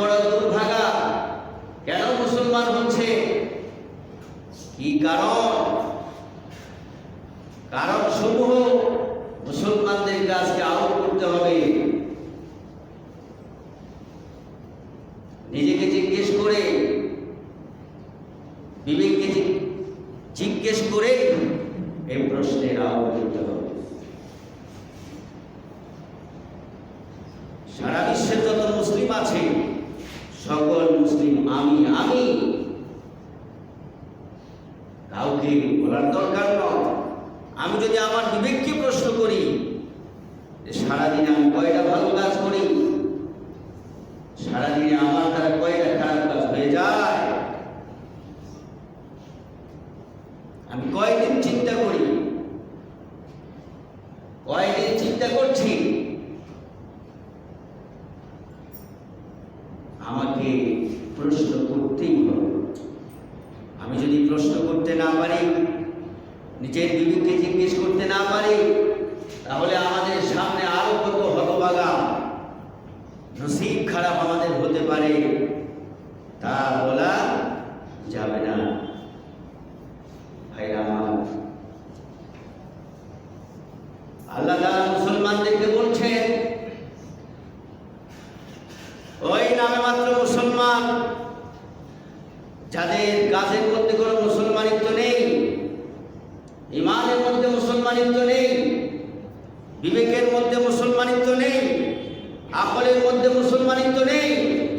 বড় দুর্ভাগা। কেন মুসলমান হচ্ছে? কি কারণ? কারণ সমূহ মুসলমানদেরকে আজকে আরোপ করতে হবে। নিজেকে জিজ্ঞেস করে, বিবেককে জিজ্ঞেস করে এই প্রশ্নের আরোপ করতে হবে। সারা বিশ্বের যত মুসলিম আছে সকল মুসলিম আমি কাউকে বলার দরকার নয়। আমি যদি আমার বিবেককে প্রশ্ন করি যে সারাদিনে আমি কয়টা ভালো কাজ করি, সারাদিনে আমার দ্বারা কয়টা খারাপ কাজ হয়ে যায়, আমি কয়দিন চিন্তা করি, কয়দিন চিন্তা করছি, আমাকে প্রশ্ন করতেই হবে। আমি যদি প্রশ্ন করতে না পারি, নিজের বিবেককে জিজ্ঞেস করতে না পারি, তাহলে আমাদের সামনে আরো কত হতভাগা নসিব খারাপ আমাদের হতে পারে, তা বলা যাবে না। ভাইরা আমার, আল্লাহ তাআলা মুসলমানদেরকে বলছেন, ওই নামে মাত্র মুসলমান যাদের কাজের মধ্যে কোনো মুসলমানিত্ব নেই, ইমানের মধ্যে মুসলমানিত্ব নেই, বিবেকের মধ্যে মুসলমানিত্ব নেই, আকলের মধ্যে মুসলমানিত্ব নেই,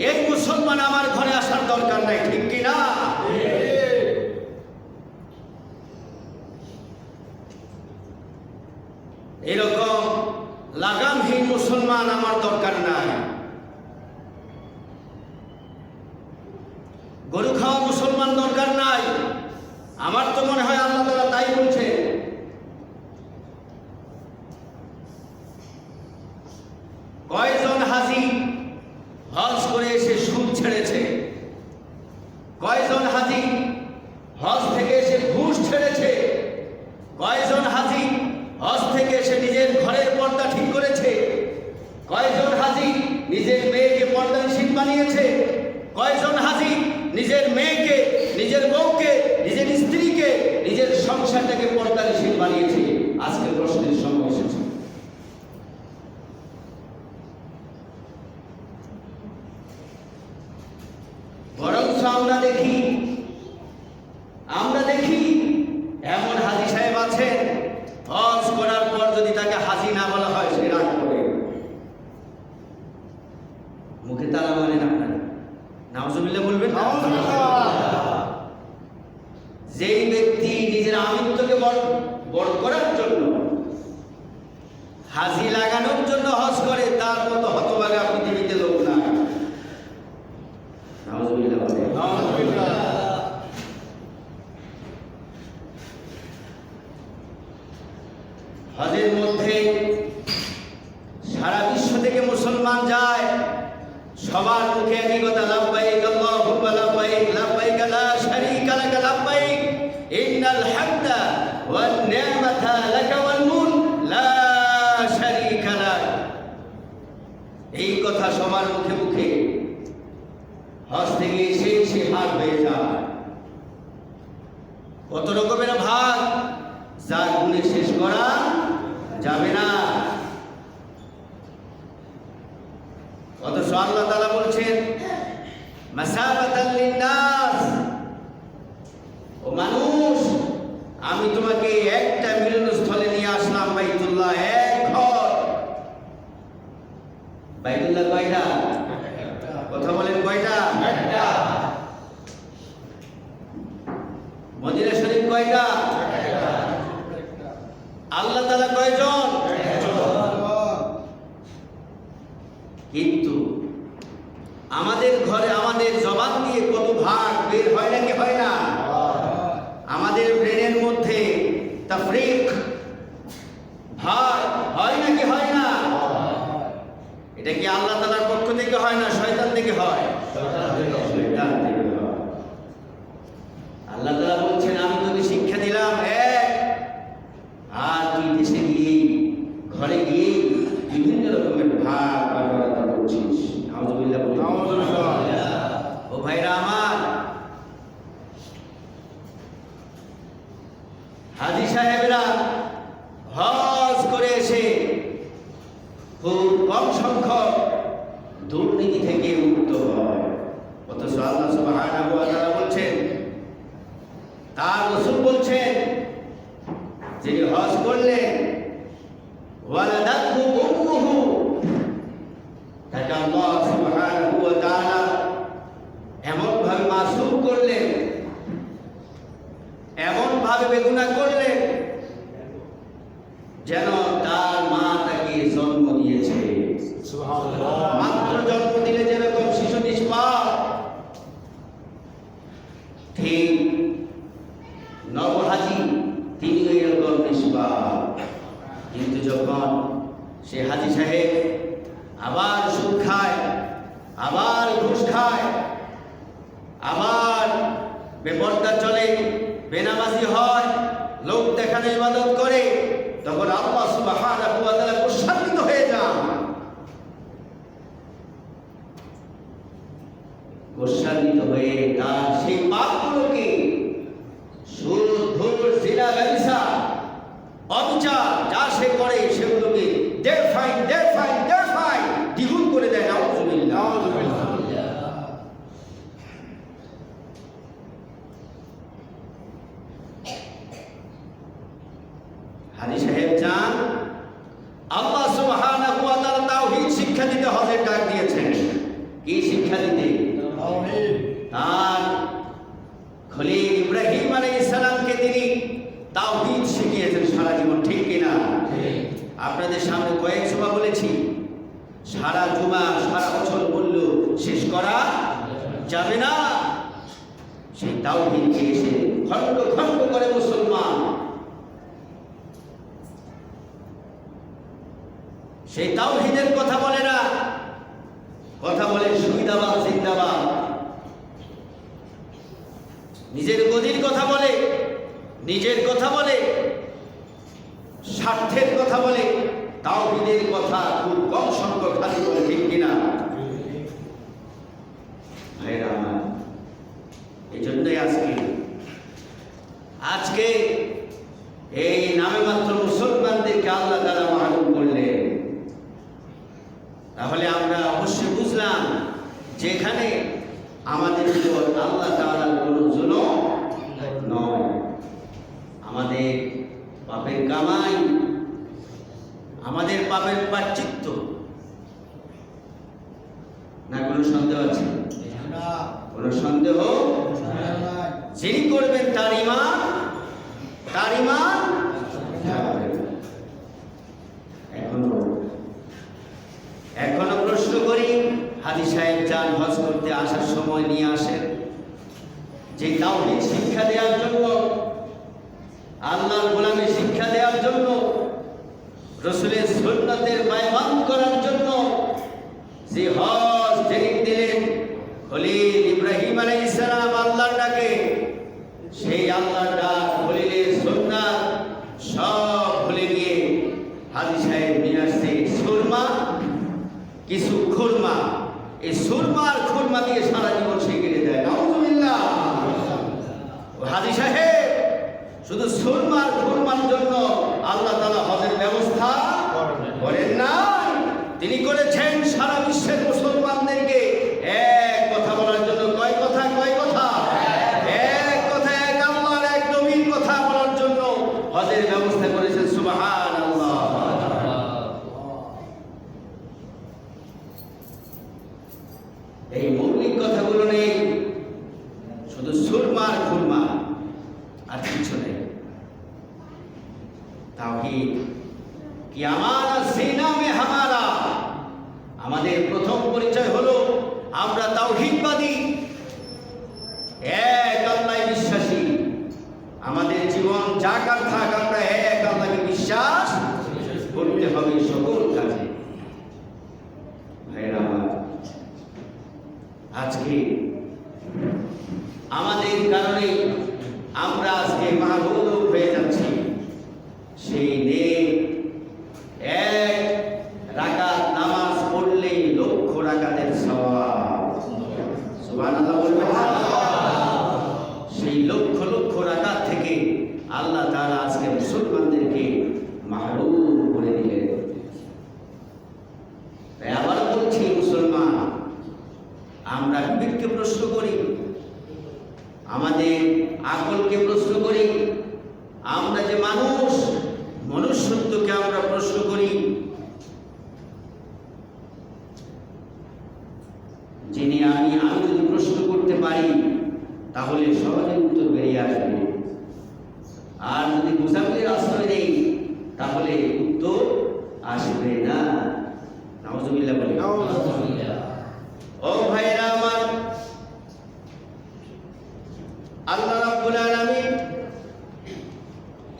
এই মুসলমান আমার ঘরে আসার দরকার নাই। ঠিক কিনা? এরকম লাগামহীন মুসলমান আমার দরকার নাই। গরু খাওয়া মুসলমান দরকার নাই। আমার তো মনে হয় আল্লাহ তাআলা তাই বলছে। কয়জন হাজি হজ করে এসে সুদ ছেড়েছে? কয়জন হাজি হজ থেকে এসে ঘুষ ছেড়েছে? কয়জন হাজি হজ থেকে এসে নিজের ঘরের পর্দা ঠিক করেছে? কয়জন হাজি নিজের মেয়েকে পর্দাশীল বানিয়েছে? কয়জন হাজি নিজের মেয়েকে, নিজের বউকে, নিজের স্ত্রীকে, নিজের সংসারটাকে পর্দাশীল বানিয়েছে? আজকে প্রশ্নের সময় এসেছে। বরং আমরা দেখি এমন হাজি সাহেব আছেন, হজ করার পর যদি তাকে হাজি না বলা হয় সে রাগ করে, মুখে তালা মারেন। আপনারা নাউজুবিল্লাহ বলবেন না? যেই ব্যক্তি নিজের আমিত্বকে বড় করার জন্য, হাজি লাগানোর জন্য হজ করে, তার মতো হতভাগা পৃথিবীতে লোক না। নাউজুবিল্লাহ বলেন। হজের মধ্যে সারা বিশ্ব থেকে মুসলমান যায়, সবার মুখে একই কথা, লাব্বাইক আল্লাহুম্মা লাব্বাইক, লাব্বাইক লা শারীকা লাক লাব্বাইক, ইন্নাল হামদা ওয়ান নি'মাতা লাকা ওয়াল মুলক লা শারীকা লাক। এই কথা সবার মুখে মুখে হজ থেকে এসে সে ভাগ হয়ে যায়। কত রকমের ভাগ, যার গুণে শেষ করা যাবে না। অথচ আল্লাহ তাআলা বলছেন, মাসাবাতাল লিন্নাস, ও মানুষ, আমি তোমাকে একটা মিলনস্থলে নিয়ে আসলাম, বাইতুল্লাহ, এক ঘর। বাইতুল্লাহ কয়টা? কথা বলেন, কয়টা? একটা। মদিনা শরীফ কয়টা? আল্লাহ তাআলা কয়জন? কিন্তু আমাদের ঘরে আমাদের জবান দিয়ে কত ভাগ বের হয় নাকি হয় না? আমাদের ব্রেনের মধ্যে তাফরিক ভাগ হয় নাকি হয় না? এটা কি আল্লাহ তাআলার পক্ষ থেকে হয় না শয়তান থেকে হয়? শয়তান থেকে হয়। আল্লাহ তাআলা বলছেন, আমি তোকে শিক্ষা দিলাম এক, আর তুই দেশে গিয়ে, ঘরে গিয়ে বিভিন্ন রকমের ভাগ বাটোয়ারা করছিস। নাউজুবিল্লাহ বলি। দুর্নীতি থেকে মুক্ত হয়। অথচ আল্লাহ সুবহানাহু ওয়া তাআলা বলছেন, তার রাসূল বলছেন, যিনি হজ করলেন ওয়ালাদাতহু উম্মুহু, তাকে আল্লাহ সুবহানাহু ওয়া তাআলা এমন ভাবে মাসুম করলেন, এমন ভাবে বেগুনাহ করলেন যেন তার মা তাকে জন্ম দিয়েছে। সুবহানাল্লাহ। মাত্র জন্ম দিলে যেরকম শিশু নিষ্পাপ, ঠিক নবহাজি তিনি এরকম নিষ্পাপ। কিন্তু যখন সে হাজি সাহেব আবার সুদ খায়, আবার ঘুষ খায়, আবার বেপরদা চলে, বেনামাজি হয়, লোক দেখানো ইবাদত করে, তখন আল্লাহ সুবহানাহু ওয়া তাআলা প্রশান্তিত হয়ে যান। প্রশান্তিত হয়ে তার সেই পাপগুলোকে, সুদ, ঘুষ, জিনা, ব্যভিচার, অবিচার যা সে করে সেগুলোকে দ্বিগুণ করে দেয়। নাউযুবিল্লাহ। হাজী সাহেব চান আল্লাহ সুবহানাহু ওয়া তাআলা তাওহীদ শিক্ষা দিতে হজের ডাক দিয়েছেন। কি শিক্ষা দিতে? তাওহীদ। তার খলিল ইব্রাহিম আলাইহিস সালামকে তিনি তাওহীদ শিখিয়েছেন সারা জীবন, ঠিক কিনা? আপনাদের সামনে কয়েক জুমা বলেছি, সারা জুমা সারা বছর বলল শেষ করা যাবে না। সেই তাওহীদকে এসে খণ্ড খণ্ড করে মুসলমান, সেই তাওহীদের কথা বলে না, কথা বলে সুবিধাবাদ, জিন্দাবাদ। নিজের গদির কথা বলে, নিজের কথা বলে, স্বার্থের কথা বলে, তাওহীদের কথা খুব কম সংখ্যক খালি বলে, ঠিক কিনা? ভাইরা আমার, এই জন্যই আজকে এই নামে মাত্র মুসলমানদেরকে আল্লাহ তাআলা মাহরুম করলেন। তাহলে আমরা অবশ্যই বুঝলাম যে এখানে আমাদের উপর আল্লাহ তাআলার কোনো জুলুম নয়, আমাদের পাপের কামাই, আমাদের পাপের প্রায়শ্চিত্ত। না কোনো সন্দেহ আছে? কোনো সন্দেহ? যিনি করবেন তার ঈমান এখনো প্রশ্ন করি, হাজী সাহেব যান হজ করতে আসার সময় নিয়ে আসেন যে তাওহীদ শিক্ষা দেওয়ার জন্য, আল্লাহর গোলামি শিক্ষা দেওয়ার জন্য, রাসূলের সুন্নতের পায়বান্দ করার জন্য যে হজ যিনি দিলেন, খলিল ইব্রাহিম আলাইহিস সালাম আল্লাহর ডাকে, সেই আল্লাহর ডাক, খলিলের সুন্নাত সব ভুলে গিয়ে হাজী সাহেব নিয়ে আসছে সুরমা, কিছু খুরমা। এই সুরমার খুরমা দিয়ে সারা জীবন সে কেটে দেয়। নাউযুবিল্লাহ। হাজী সাহেব শুধু সুরমার খুরমার জন্য আল্লাহ তাআলা হজের ব্যবস্থা করেন না, তিনি করেছেন সারা বিশ্বের মুসলমানদেরকে এক কথা বলার জন্য। কয় কথা? এক কথা, এক আল্লাহর এক নবীর কথা বলার জন্য হজের ব্যবস্থা করেছেন। সুবহানাল্লাহ। এই মৌলিক কথাগুলো নেই, শুধু সুরমার খুরমা, আর কিছু নেই। তাওহীদ কি আমারা সিনা মে হামারা, আমাদের প্রথম পরিচয় হলো আমরা তাওহীদবাদী, এক আল্লাহ বিশ্বাসী। আমাদের জীবন যাক আর থাক, আমরা এক আল্লাহকে বিশ্বাস করতে হবে সকল কাজে। ভাইরা আমার, আজকে আমাদের কারণে আমরা আজকে মাহরুম হয়ে যাচ্ছি। সেই নেক এক রাকাত নামাজ পড়লেই লক্ষ রাকাতের সওয়াব। সুবহানাল্লাহ বলবেন না? সেই লক্ষ লক্ষ রাকাত থেকে আল্লাহ তাআলা আজকে মুসলমানদেরকে মাহরুম করে দিলেন। তাই আবার বলছি মুসলমান, আমরা বিবেককে প্রশ্ন করি, আমাদের আকলকে প্রশ্ন করি, আমরা যে মানুষ, মনুষ্যত্বকে আমরা প্রশ্ন করি। যিনি আমি যদি প্রশ্ন করতে পারি তাহলে সহজে উত্তর বেরিয়ে আসবে, আর যদি মুসাফিরের আশ্রয় নেই তাহলে উত্তর আসবে না। নাউজুবিল্লাহ বলি। ও ভাইরা আমার, আল্লাহ রাব্বুল আলামিন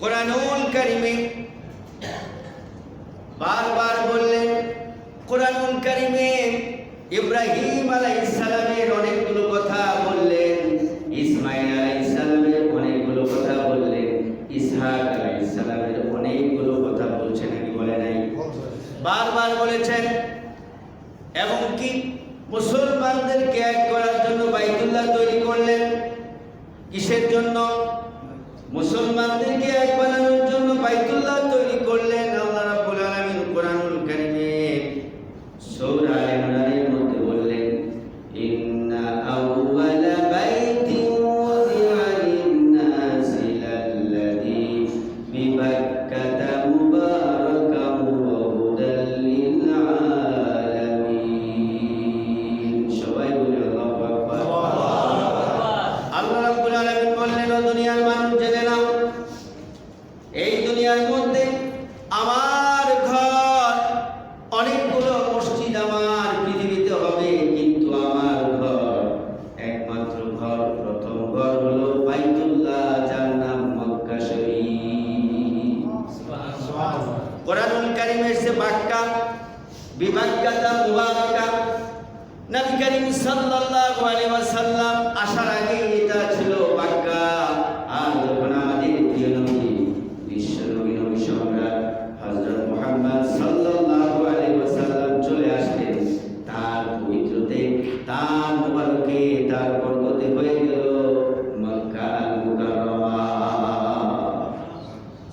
কোরআনুল কারীমে বারবার বললেন, কোরআনুল কারীমে ইব্রাহিম আলাইহিস সালামের অনেকগুলো কথা বললেন, ইসমাঈল আলাইহিস সালামের অনেকগুলো কথা বললেন, ইসহাক আলাইহিস সালামের অনেকগুলো কথা বলছেন, নাকি বলে নাই? বারবার বলেছেন। এবং কি মুসলমানদেরকে এক করার জন্য বাইতুল্লাহ তৈরি করলেন। কিসের জন্য? মুসলমানদেরকে এক বানানোর জন্য বাইতুল্লাহ তৈরি করলেন। আল্লাহ রাব্বুল আলামিন কোরআনুল কারীমে সূরা আলে ইমরানের মধ্যে বললেন, ইন্না আউওয়ালা বাইতিন উযিআ লিন-নাসি লাল্লাযী বিবাক্কাতা মুবারাকান ওয়া হুদাল লিল-আলামিন। সবাই বলে আল্লাহু আকবার। আল্লাহ রাব্বুল আলামিন বললেন, ও দুনিয়ার মানুষ জেনে নাও, এই দুনিয়ার মধ্যে আমার ঘর, অনেকগুলো মসজিদ আমার পৃথিবীতে হবে, কিন্তু আমার ঘর, একমাত্র ঘর, প্রথম ঘর হলো বাইতুল্লাহ, যার নাম মক্কা শরীফ। সুবহানাল্লাহ। কোরআনুল কারীমে এসে বাক্কা বিবাক্কাতা মুবারাকা, নবী করিম সাল্লাল্লাহু আলাইহি ওয়াসাল্লাম আসার আগে এটা ছিল বাক্কা। আর যখন আমাদের প্রিয় নবী, বিশ্ব নবী, নবী সম্রাট হযরত মুহাম্মদ সাল্লাল্লাহু আলাইহি ওয়াসাল্লাম চলে আসলেন, তার পবিত্রতে, তার মুবারকে, তার বরকতে হয়ে গেল মক্কা আল মুকাররমা।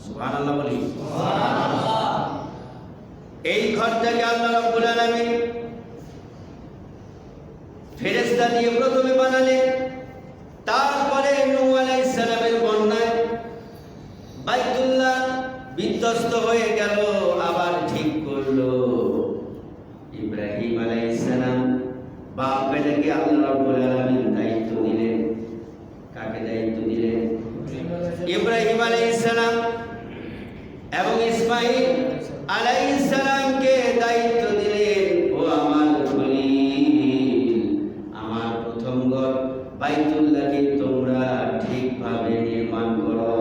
সুবহানাল্লাহ বলি। সুবহানাল্লাহ। এই ঘরটাকে আল্লাহ রাব্বুল আলামিন ফেরেশতা দিয়ে প্রথমে বানালেন, তারপরে নূহ আলাইহিস সালামের বন্যায় বাইতুল্লাহ বিধ্বস্ত হয়ে গেল, আবার ঠিক করলো। ইব্রাহিম আলাইহিস সালাম বাপ বেটাকে আল্লাহ রাব্বুল আলামিন দায়িত্ব দিলেন। কাকে দায়িত্ব দিলেন? ইব্রাহিম আলাইহিস সালাম এবং ইসমাঈল আলাইহিস সালামকে দায়িত্ব দিলেন, ও আমার খলিল, আমার প্রথম ঘর বাইতুল্লাহকে তোমরা ঠিকভাবে নির্মাণ করো।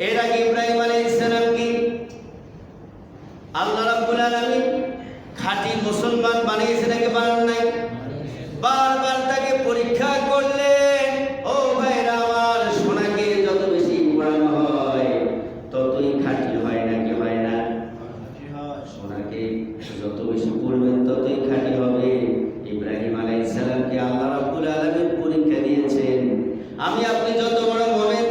এর আগে ইব্রাহিম আলাইহিস সালামকে আল্লাহ রাব্বুল আলামিন খাঁটি মুসলমান বানিয়েছে, নাকি বানান নাই? বারবার তাকে পরীক্ষা করলেন। ও ভাইরা আমার, সোনাকে যত বেশি পোড়ানো হয় ততই খাঁটি হয়, নাকি হয় না? সোনাকে যত বেশি পড়বেন ততই খাঁটি হবে। ইব্রাহিম আলাইহিস সালামকে আল্লাহ রাব্বুল আলামিন পরীক্ষা দিয়েছেন। আমি আপনি যত বড় মুমিন,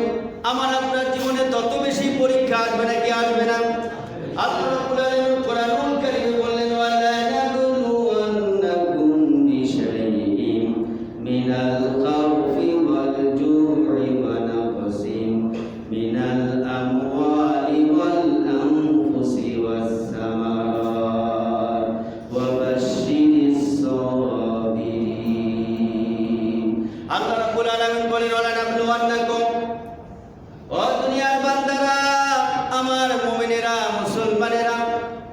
আমার আপনার জীবনে তত বেশি পরীক্ষা আসবে, নাকি আসবে না? আল্লাহ রাব্বুল আলামিন কোরআনুল কারীমে বললেন, ওয়ালা নাবলুওয়ান্নাকুম বিশাইইন মিনাল খাউফি ওয়াল জু'i ওয়া নাকসিন মিনাল আমওয়ালি ওয়াল আনফুসি ওয়াস সামারাত ওয়া বাশশিরিস সাবিরিন। আল্লাহ রাব্বুল আলামিন বলেন, ওয়ালা নাবলুওয়ান্নাকুম, ও দুনিয়ার বান্দারা, আমার মুমিনেরা, মুসলমানেরা,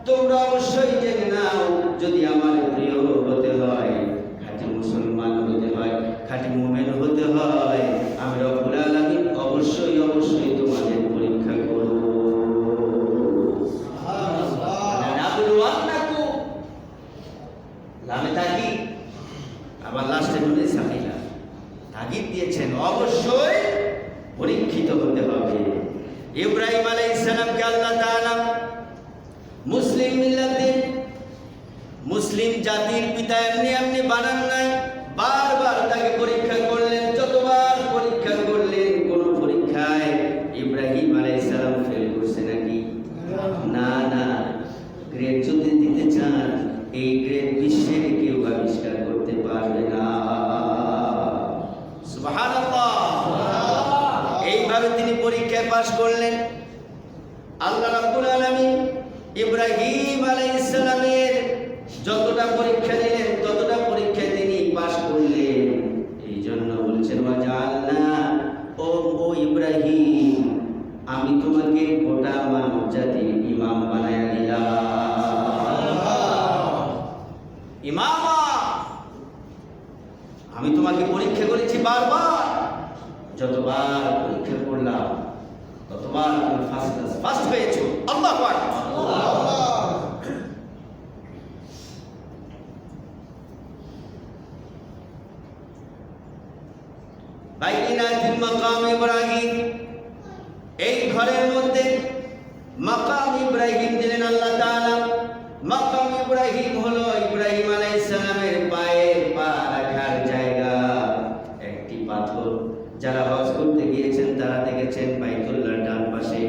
তোমরা অবশ্যই জেনে নাও, যদি আমার প্রিয় হতে হয়, খাঁটি মুসলমান হতে হয়, খাঁটি মুমিন হতে হয়, আমি রব্বুল আলামিন অবশ্যই অবশ্যই তোমাদের পরীক্ষা করব। সুবহানাল্লাহ। নাবলুওয়ান্নাকুম, লামে তাকিদ, আবার লাস্টে নুনে সাকিলা, তাকিদ দিয়েছেন, অবশ্যই পরীক্ষিত হতে হবে। ইব্রাহিম আলাইহিস সালামকে আল্লাহ তাআলা মুসলিম মিল্লাতের, মুসলিম জাতির পিতা এমনি এমনি বানান নাই, বারবার তাকে পরীক্ষা করলেন। যতবার পরীক্ষা করলেন, কোন পরীক্ষায় ইব্রাহিম আলাইহিস সালাম ফেল করছে নাকি? না না, গ্রেড ইব্রাহিম আলাইহিস সালামের যতটা পরীক্ষা দিলেন ততটা পরীক্ষায় তিনি পাশ করলেন। এই জন্য বলছেন ওয়াজআলনা, ও ইব্রাহিম, আমি তোমাকে গোটা মানব জাতির ইমাম বানায়া দিলাম। ইমামা, আমি তোমাকে পরীক্ষা করেছি বারবার, যতবার পরীক্ষা করলাম ততবার তুমি ফার্স্ট পেয়েছো। আল্লাহু আকবার। বাইনা ফিল মাকাম ইব্রাহিম, এই ঘরের মধ্যে মাকাম ইব্রাহিম দিলেন আল্লাহ তাআলা। মাকাম ইব্রাহিম হলো ইব্রাহিম আলাইহিস সালামের পায়ের পা রাখার জায়গা, একটি পাথর। যারা হজ করতে গিয়েছেন তারা দেখেছেন বাইতুল্লাহর ডান পাশে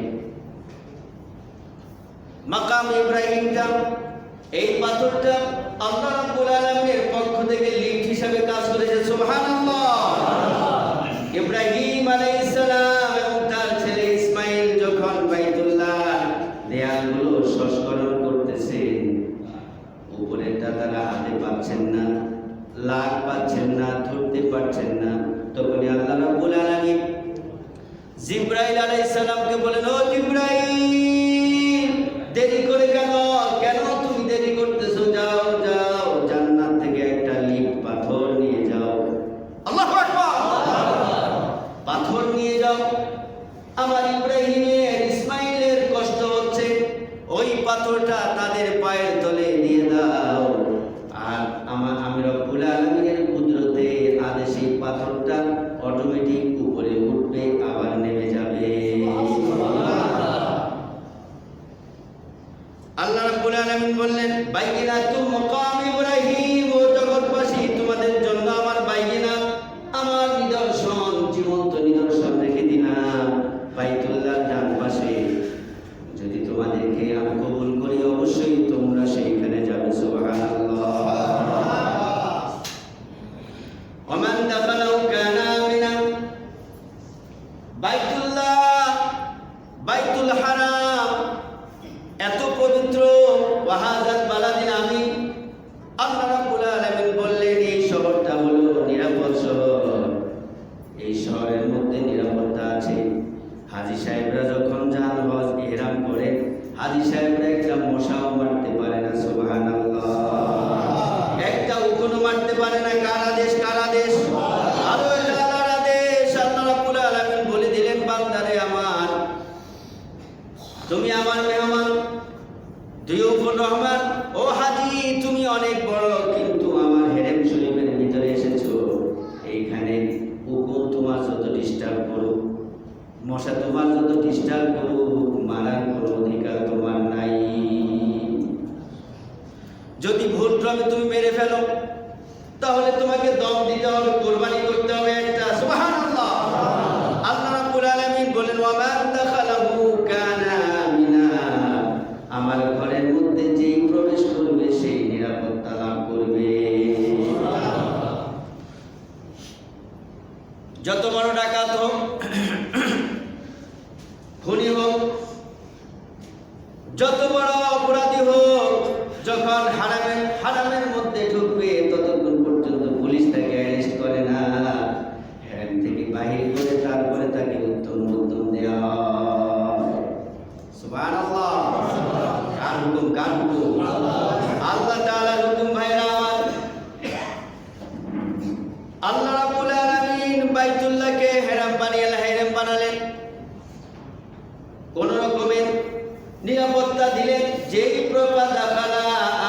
মাকাম ইব্রাহিমটা, এই পাথরটা আল্লাহ রাব্বুল আলামিনের পক্ষ থেকে লিফট হিসাবে কাজ করেছে। সুবহানাল্লাহ। ইব্রাহিম আলাইহিস সালাম এবং তার ছেলে ইসমাইল যখন বাইতুল্লাহ দেয়ালগুলো সংস্করণ করতেছেন, উপরেরটা তারা হাতে পাচ্ছেন না, লাগ পাচ্ছেন না, ধরতে পারছেন না, তখনই আল্লাহ রাব্বুল আলামিন জিবরাইল আলাইহিস সালামকে বলেন, ও জিবরাইল, দেরি করে কেন? কেন তুমি দেরি করতেছো? যাও যাও, জান্নাত থেকে একটা লিফট পাথর নিয়ে যাও। আল্লাহু আকবার। পাথর নিয়ে যাও, আমার ইব্রাহিমের ইসমাইলের কষ্ট হচ্ছে, ওই পাথরটা তাদের পায়ের তলে দিয়ে দাও। আর আমি রব্বুল আলামিনের কুদরতে আদেশে পাথরটা অটোমেটিক উপরে উঠবে, আবার নেমে যাবে। আল্লাহ রাব্বুল আলামিন বললেন, বাইনাতুম মাকাম ইব্রাহিম, ও জগৎবাসী, তোমাদের জন্য আমার বাইনা, আমার নিদর্শন, জীবন্ত নিদর্শন রেখে দিলাম বাইতুল্লাহর ডান পাশে। যদি তোমাদেরকে আমি কবুল করি, অবশ্যই তোমরা সেইখানে যাবে। সুবহানাল্লাহ। ওমান দাখালাহু কানা আমিনা। বাইতুল হারাম এত পবিত্র, ওয়াহাদাত বালাদিন আমিন। আল্লাহ রাব্বুল আলামিন বললেন, এই শহরটা হলো নিরাপদ শহর, এই শহরের মধ্যে নিরাপত্তা আছে। হাজী সাহেবরা যখন যান হজ ইহরাম করে, হাজী সাহেবরা একটা মশাও মারতে পারে না। সুবহানাল্লাহ। একটা উকুনও মারতে পারে না। কার আদেশ? কার আদেশ? আরো আল্লাহর আদেশ। আল্লাহ রাব্বুল আলামিন বলে দিলেন, বান্দারে আমার, তুমি আমার মেহমান, দিয়ুফুর রহমান। ও হাজী, তুমি অনেক বড়, কিন্তু আমার হেরেম শরীফের ভিতরে এসেছো। এইখানে কুকুর তোমার যত ডিস্টার্ব করুক, মশা তোমার যত ডিস্টার্ব করুক, মারার কোনো অধিকার তোমার নাই। যদি ভুলক্রমে তুমি মেরে ফেলো, তাহলে তোমাকে দম দিতে হবে, কুরবানি করতে হবে একটা। সুবহানাল্লাহ। আল্লাহ রাব্বুল আলামিন বলেন, ওয়ামান দাখালাহু কানা আমিনা, আমার ঘরের মধ্যে যেই প্রবেশ করবে সেই নিরাপত্তা লাভ করবে। যত বড় ডাকাত হোক, খুনি হোক, যত বড় অপরাধী হোক, যখন হারামের মধ্যে ঢুকবে, ততক্ষণ পর্যন্ত পুলিশ তাকে অ্যারেস্ট করে না। হ্যারাম থেকে বাহির করে তারপরে তাকে উত্তম মধ্যম দেওয়া হয়। সুবহানাল্লাহ। কার হুকুম? কার হুকুম? আল্লাহ তাআলার হুকুম। ভাইরা আমার, আল্লাহ রাব্বুল আলামিন বাইতুল্লাহকে হেরাম বানালেন, কোন রকমের নিরাপত্তা দিলেন। যেই দাখালা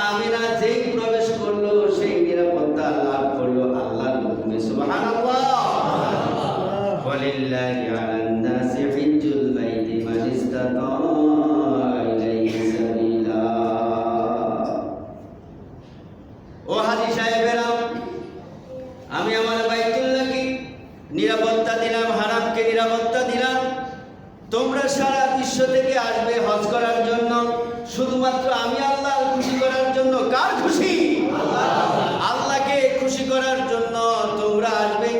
আমিনা, যেই প্রবেশ করলো, সেই নিরাপত্তা লাভ করলো আল্লাহর হুকুমে। সুবহানাল্লাহ। ওয়ালিল্লাহি আলান নাসি হিজ্জুল বাইতি মান ইসতাতা ইলাইহি সাবিলা। ও হাজী সাহেবেরা, আমি আমার বাইতুল্লাহকে নিরাপত্তা দিলাম, হারামকে নিরাপত্তা দিলাম। তোমরা সারা বিশ্ব থেকে আসবে হজ করার জন্য, শুধুমাত্র আমি আল্লাহর খুশি করার জন্য। কার খুশি? আল্লাহকে খুশি করার জন্য তোমরা আসবে।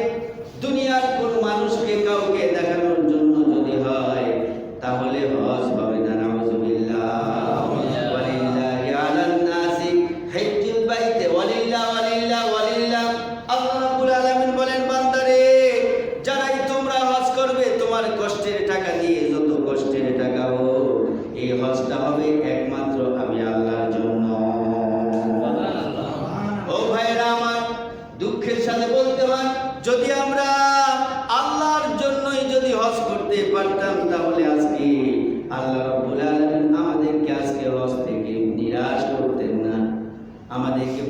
দুনিয়ার কোন মানুষকে কাউকে দেখানোর জন্য যদি হয়, তাহলে হজ হবে না। নাউযুবিল্লাহ।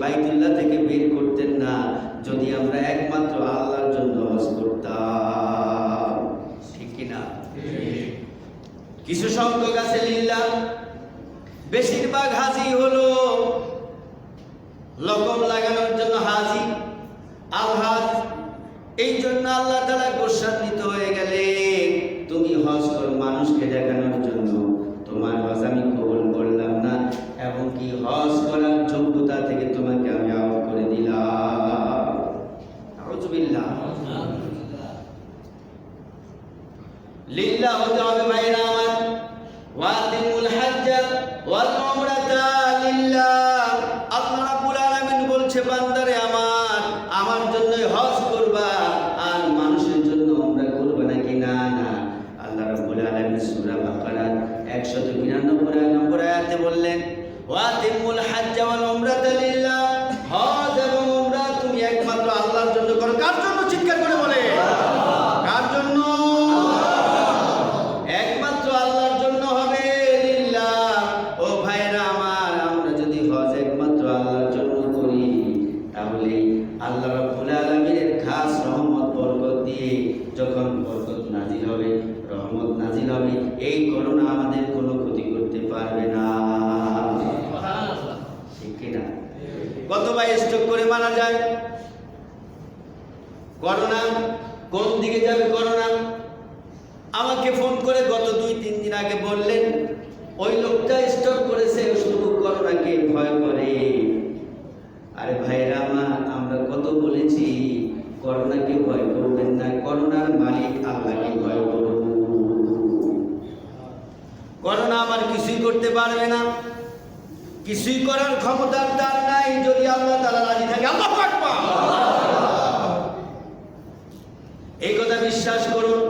বাইতুল্লাহ থেকে বের করতেন না যদি আমরা একমাত্র আল্লাহর জন্য হজ করতাম। ঠিক কিনা? কিছু সংখ্যক আছে লিল্লাহ, বেশিরভাগ হাজি হলো লকব লাগানোর জন্য হাজি, আলহাজ। এই জন্য আল্লাহ তাআলা গোসান্বিত হয়ে গেলে তুমি হজ করো মানুষকে দেখানোর জন্য, তোমার হজ আমি কবুল করলাম না, এবং কি হজ করার যোগ্যতা থেকে তোমাকে আমি আউট করে দিলাম। আউযুবিল্লাহ। লিল্লাহ হতে হবে ভাইরা আমার। ওয়াতিমুল হাজ্জা ওয়াল উমরাতা লিল্লাহ। আল্লাহ রাব্বুল আলামিন বলছে বান্দারে আমার জন্যই হজ করবা, আর মানুষের জন্য উমরা করবা নাকি? না না, আল্লাহ রাব্বুল আলামিন সূরা বাকারা 192 নম্বর আয়াতে বললেন ওয়াতিমুল হাজ্জা ওয়াল উমরাতা লিল্লাহ। হজ এবং উমরা তুমি একমাত্র আল্লাহর জন্য করো। কার জন্য? চিৎকার করে বলে, কার জন্য? একমাত্র আল্লাহর জন্য হবে। লিল্লাহ। ও ভাইরা আমার, আমরা যদি হজ একমাত্র আল্লাহর জন্য করি তাহলে আল্লাহ রাব্বুল আলামিনের খাস রহমত বরকত দিয়ে যখন বরকত নাজিল হবে, রহমত নাজিল হবে, এই করোনা আমাদের কোনো ক্ষতি করতে পারবে না। ঠিক কিনা? কত ভাই স্ট্রোক করে মারা যায়? করোনা কোন দিকে যাবে? করোনা আমাকে ফোন করে গত 2-3 দিন আগে বললেন ওই লোকটা স্ট্রোক করেছে, শুধু করোনাকে ভয় করে। আরে ভাইরা আমার, আমরা কত বলেছি করোনাকে ভয় করবেন না, করোনার মালিক আল্লাহকে ভয় করুন। করোনা আমার কিছুই করতে পারবে না, কিছুই করার ক্ষমতা তার নাই যদি আল্লাহ তাআলা রাজি থাকে। আল্লাহু আকবার। এই কথা বিশ্বাস করুন।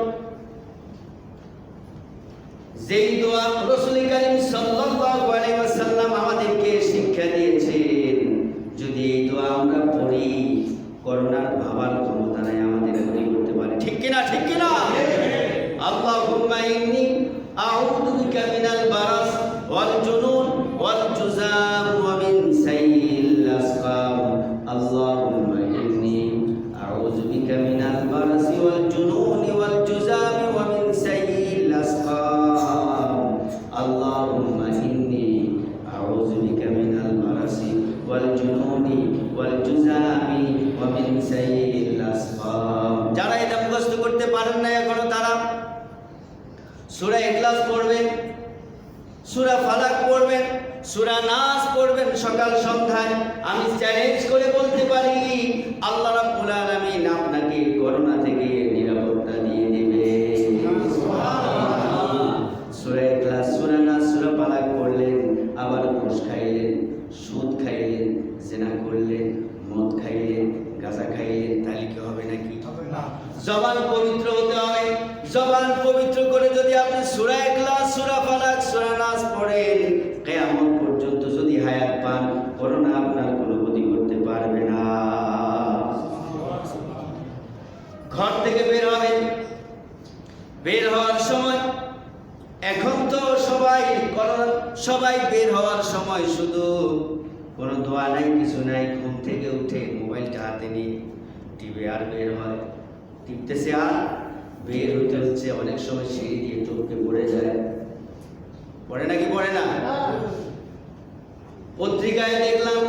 যেই দোয়া রাসূল কারীম সাল্লাল্লাহু আলাইহি ওয়াসাল্লাম আমাদেরকে শিক্ষা দিয়েছেন, যদি এই দোয়া আমরা পড়ি, করোনার ভাবার ক্ষমতা নাই আমাদের ক্ষতি করতে পারে। ঠিক কিনা? ঠিক কিনা? আল্লাহুম্মা ইন্নী আউযু বিকা মিনাল বারাস ওয়াল জুনুন ওয়াল জুযাম ওয়া মিন সাইয়্যিল আসকাম। আল্লাহুম্মা ইন্নী আউযু বিকা মিনাল বারাস ওয়াল জুনুন ওয়াল জুযাম ওয়া মিন সাইয়্যিল আসকাম। আল্লাহুম্মা ইন্নী আউযু বিকা মিনাল বারাস ওয়াল জুনুন ওয়াল জুযাম ওয়া মিন সাইয়্যিল আসকাম। যারা এটা মুখস্থ করতে পারেন না এখনো, তারা সূরা ইখলাস পড়বেন, সূরা ফালাক পড়বেন, সূরা নাস পড়বেন সকাল সন্ধ্যায়। আমি চ্যালেঞ্জ করে বলতে পারি আল্লাহ রাব্বুল আলামিন আপনাকে করোনা থেকে নিরাপত্তা দিয়ে দিবে। সূরা ইখলাস, সূরা নাস, সূরা ফালাক পড়লেন, আবার ঘুষ খাইলেন, সুদ খাইলেন, জিনা করলেন, মদ খাইলেন, গাঁজা খাইলেন, তাহলে কি হবে নাকি? জবান পবিত্র হতে হবে। জবান পবিত্র করে যদি আপনি সূরা ইখলাস, সূরা ফালাক, সূরা নাস পড়েন, কিয়ামত পর্যন্ত যদি হায়াত পান, করোনা আপনার কোনো ক্ষতি করতে পারবে না। ঘর থেকে বের হবেন, বের হওয়ার সময় এখন তো সবাই বের হওয়ার সময় শুধু কোনো দোয়া নাই, কিছু নাই, ঘুম থেকে উঠে মোবাইলটা হাতে নিয়ে টিভি আর বের হয়, টিপতেছে আর বের হইতে হচ্ছে। অনেক সময় সিঁড়ি দিয়ে টপকে পড়ে যায়, পড়ে নাকি পড়ে না? পত্রিকায় দেখলাম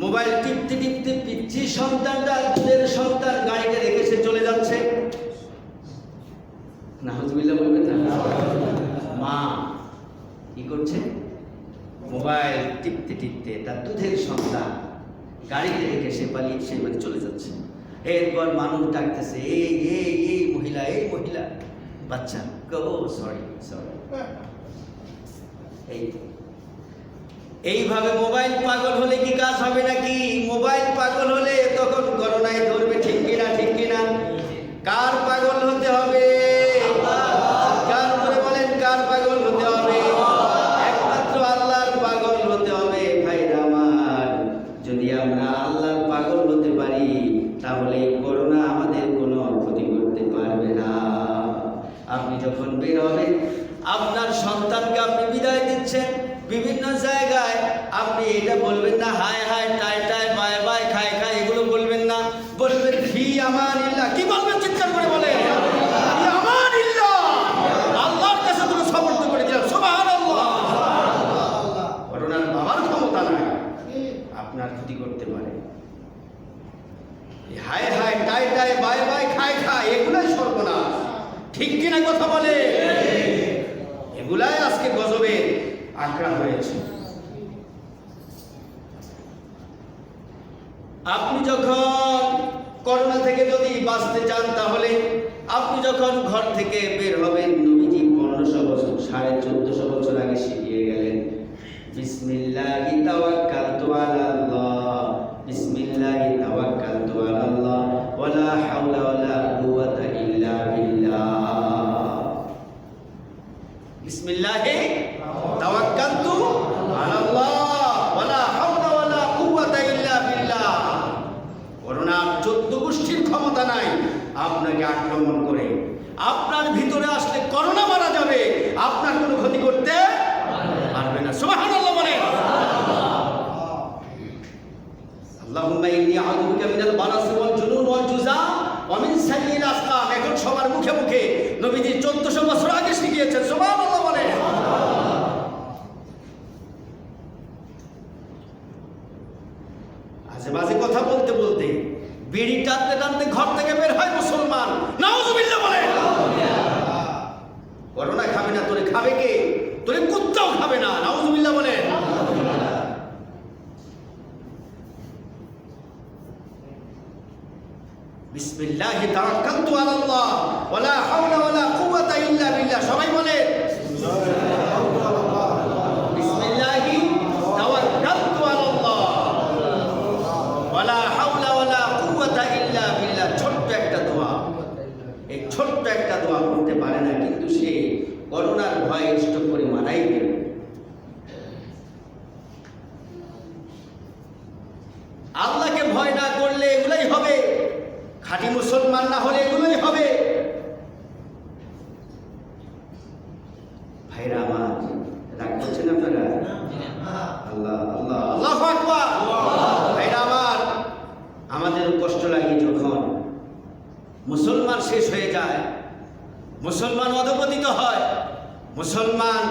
মোবাইল টিপতে টিপতে পিচ্ছি সন্তানটা, দুধের সন্তান গাড়িতে রেখে সে চলে যাচ্ছে। নাউযুবিল্লাহ বলবেন না? মা কি করছে? মোবাইল টিপতে টিপতে তার দুধের সন্তান গাড়িতে রেখে সে পালিয়ে সে মানে চলে যাচ্ছে। এরপর মানুষ ডাকতেছে, এই এই এই মহিলা, এই মহিলা, বাচ্চা সরি। এইভাবে মোবাইল পাগল হলে কি কাজ হবে নাকি? মোবাইল পাগল হলে তখন করোনায় ধরবে। ঠিক কিনা? ঠিক কিনা? কার পাগল হতে হবে? কার করে বলেন, কার পাগল হতে হবে? একমাত্র আল্লাহর পাগল হতে হবে। ভাইরা আমার, যদি আমরা আল্লাহর পাগল হতে পারি তাহলে করোনা আমাদের কোনো ক্ষতি করতে পারবে না। আপনি যখন বের হবেন, আপনার সন্তানকে আপনি বিদায় দিচ্ছেন বিভিন্ন জায়গায়, আপনি এটা বলবেন না হায় হায় টাইটা আপনার ক্ষতি করতে পারে। হায় হায় টাই টাই বাই বাই খায় খায় এগুলাই সর্বনাশ। ঠিক কিনা কথা বলে? এগুলাই আজকে গজবের আখড়া হয়েছে। আপনি যখন করোনা থেকে যদি বাঁচতে চান তাহলে আপনি যখন ঘর থেকে বের হবেন, নবীজি 1500 বছর 1450 বছর আগে শিখিয়ে গেলেন, বিসমিল্লাহি তাওয়াক্কালতু আলাল্লাহ, বিসমিল্লাহি তাওয়াক্কালতু আলাল্লাহ, ওয়ালা হাওলা ওয়ালা কুওয়াতা ইল্লা বিল্লাহ। বিসমিল্লাহি তাওয়াক্কালতু আলাল্লাহ, ওয়ালা হাওলা ওয়ালা কুওয়াতা ইল্লা বিল্লাহ। করোনা 14 গোষ্ঠীর ক্ষমতা নাই আপনাকে আক্রমণ করে। আপনার ভিতরে আসলে করোনা মারা যাবে, আপনার কোনো ক্ষতি করতে পারবে না। সুবহানাল্লাহ বলেন। আল্লাহুম্মা ইন্নী আউযু বিকা মিনাল বারাসি ওয়াল জুনুন ওয়াল জুযাম ওয়া মিন সাইয়্যিল আসকাম। এখন সবার মুখে মুখে নবীজি 1400 বছর আগে শিখিয়েছেন। সুবহানাল্লাহ বলেন। আজে বাজে কথা বলতে বলতে, বিড়ি টানতে টানতে ঘর থেকে বের হয় মুসলমান। নাউজুবিল্লাহ বলেন। করোনা খাবে না, তোরে খাবে কে? তোরে কুত্তাও খাবে না। নাউজুবিল্লাহ বলেন। বিসমিল্লাহি তাওয়াক্কালতু আলাল্লাহ, ওয়ালা হাওলা ওয়ালা কুওয়াতা ইল্লা বিল্লাহ। সবাই বলেন বিসমিল্লাহি তাওয়াক্কালতু আলাল্লাহ, ওয়ালা হাওলা ওয়ালা কুওয়াতা ইল্লা বিল্লাহ। ছোট্ট একটা দোয়া, এই ছোট্ট একটা দোয়া করতে পারে না, কিন্তু সে করোনার ভয়ে স্টক করে মারাই গেল। আল্লাহকে ভয় না করলে এগুলাই হবে, খাঁটি মুসলমান না হলে এগুলোই হবে। ভাইরা আমার, রাগ করছেন আপনারা? আল্লাহ আল্লাহ আল্লাহু আকবার। ভাইরা আমার, আমাদের কষ্ট লাগে যখন মুসলমান শেষ হয়ে যায়, মুসলমান অধঃপতিত হয়, মুসলমান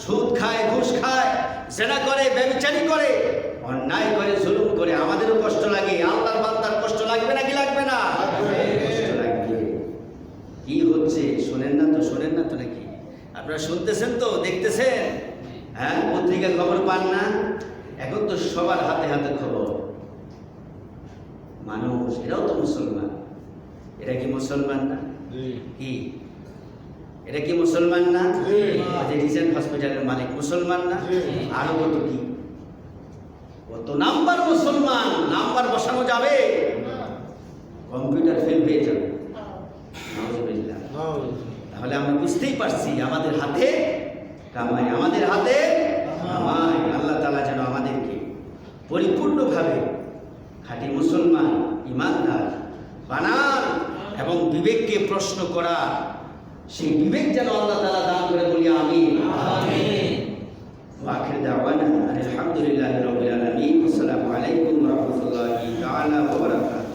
সুদ খায়, ঘুষ খায়, জেনা করে, ব্যভিচারী করে, অন্যায় করে, জুলুম করে। আমাদেরও কষ্ট লাগে। আল্লাহর বান্দার কষ্ট লাগবে নাকি লাগবে না? কষ্ট লাগবে। কি হচ্ছে শোনেন না তো? শোনেন না তো নাকি? আপনারা শুনতেছেন তো, দেখতেছেন? হ্যাঁ, পত্রিকা খবর পান না? এখন তো সবার হাতে হাতে খবর। মানুষ, এরাও তো মুসলমান। এরা কি মুসলমান না? কি এটা কি মুসলমান না? যে রিসেন্ট হসপিটালের মালিক মুসলমান না? আরো কত কি, কত নাম্বার মুসলমান। নাম্বার বসানো যাবে? কম্পিউটার ফেল হয়ে যাবে। নাউজুবিল্লাহ। তাহলে আমরা বুঝতেই পারছি আমাদের হাতে কামাই, আমাদের হাতে কামাই। আল্লাহ তাআলা যেন আমাদেরকে পরিপূর্ণভাবে খাঁটি মুসলমান, ইমানদার বানান এবং বিবেককে প্রশ্ন করা, সেই বিবেক যেন আল্লাহ তাআলা দান করে, বলি আমিন। ওয়া আখির দাওয়ানা আলহামদুলিল্লাহি রাব্বিল আলামিন। আসসালামু আলাইকুম ওয়া রাহমাতুল্লাহি তাআলা ওয়া বারাকাতুহু।